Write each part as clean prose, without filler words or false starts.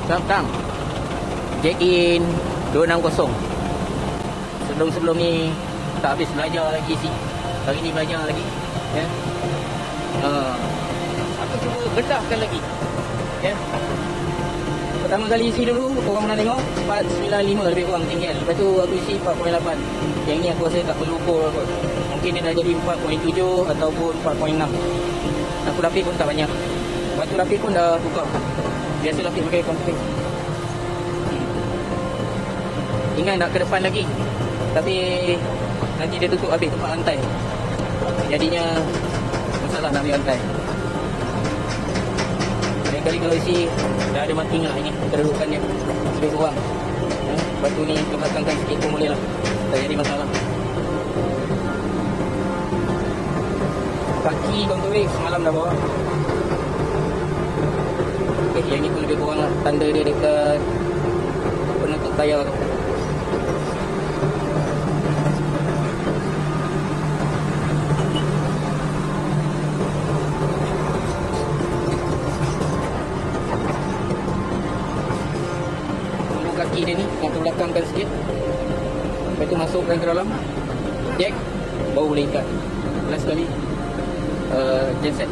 Kang. Check in 260. Sebelum ni tak habis belajar lagi sih. Hari ni belajar lagi. Ya. Aku cuba bedahkan lagi. Ya. Pertama kali isi dulu, korang pernah tengok 495 lebih kurang tinggal. Lepas tu aku isi 4.8. Yang ni aku rasa tak perlu ukur kot. Mungkin dia dah jadi 4.7 ataupun 4.6. Aku lapis pun tak banyak. Batu lapis pun dah tukar. Biasa lapis pakai kompleks. Ingat nak ke depan lagi. Tapi nanti dia tutup habis tempat lantai. Jadinya masalah nak ambil lantai. Kali kalau isi dah ada marking lah ini kedudukan dia lebih kurang. Batu ni ke belakangkan sikit pun boleh lah, tak jadi masalah. Kaki konturik semalam dah bawa. Yang ni pun lebih kurang lah, tanda dia dekat penutup tayar tu. Kaki dia ni nak ke belakangkan sikit. Lepas tu masukkan ke dalam jack, baru boleh ikat. Last sekali genset.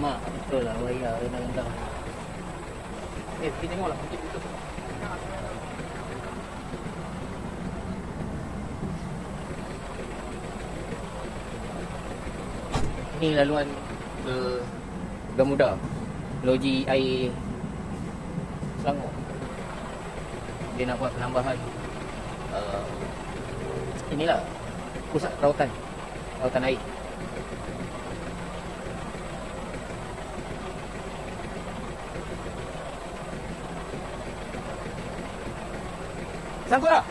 Mak, betul lah wayar rendah-rendah. Kita tengoklah kita putus. Ini laluan ke Gamuda, loji air Selangor. Dia nak buat penambahan inilah pusat rawatan air. Sangkut tak?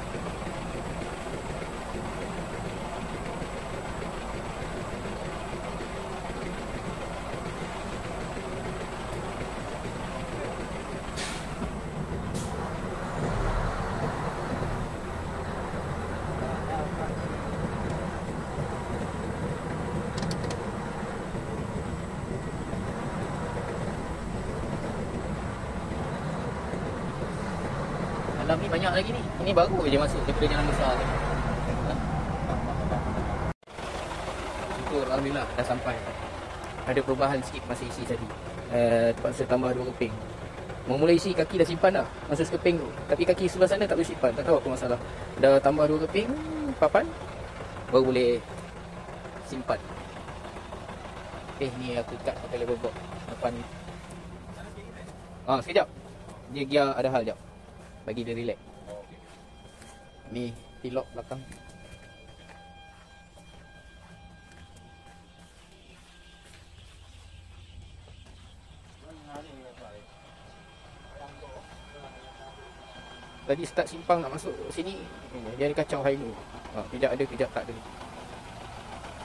Dalam ni banyak lagi ni. Ini baru je masuk daripada jalan besar ni. Syukur alhamdulillah dah sampai. Ada perubahan sikit masa isi tadi. Terpaksa tambah 2 keping. Memulai isi kaki dah simpan dah masa sekeping tu. Tapi kaki sebelah sana tak boleh simpan. Tak tahu apa masalah. Dah tambah 2 keping, papan baru boleh simpan. Ni aku ikat pakai level box depan ni. Sekejap. Dia gear ada hal jap. Bagi dia relax. Ni pilok belakang. Tadi start simpang nak masuk sini, dia ada kacau high-low. Kejap ada, kejap tak ada.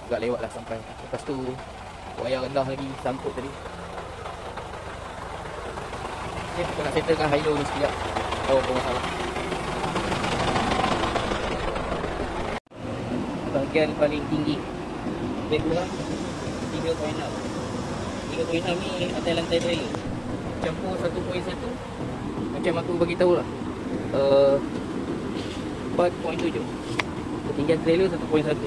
Agak lewat lah sampai. Lepas tu wayar rendah lagi sangkut tadi. Kita nak settlekan high-low ni sekejap. Tahu apa masalah. Bahagian paling tinggi lebih kurang 3.6. 3.6 ni atas lantai trailer. Campur 1.1. Macam aku bagi tahu lah, 4.7. Ketinggian trailer 1.1. 4.7.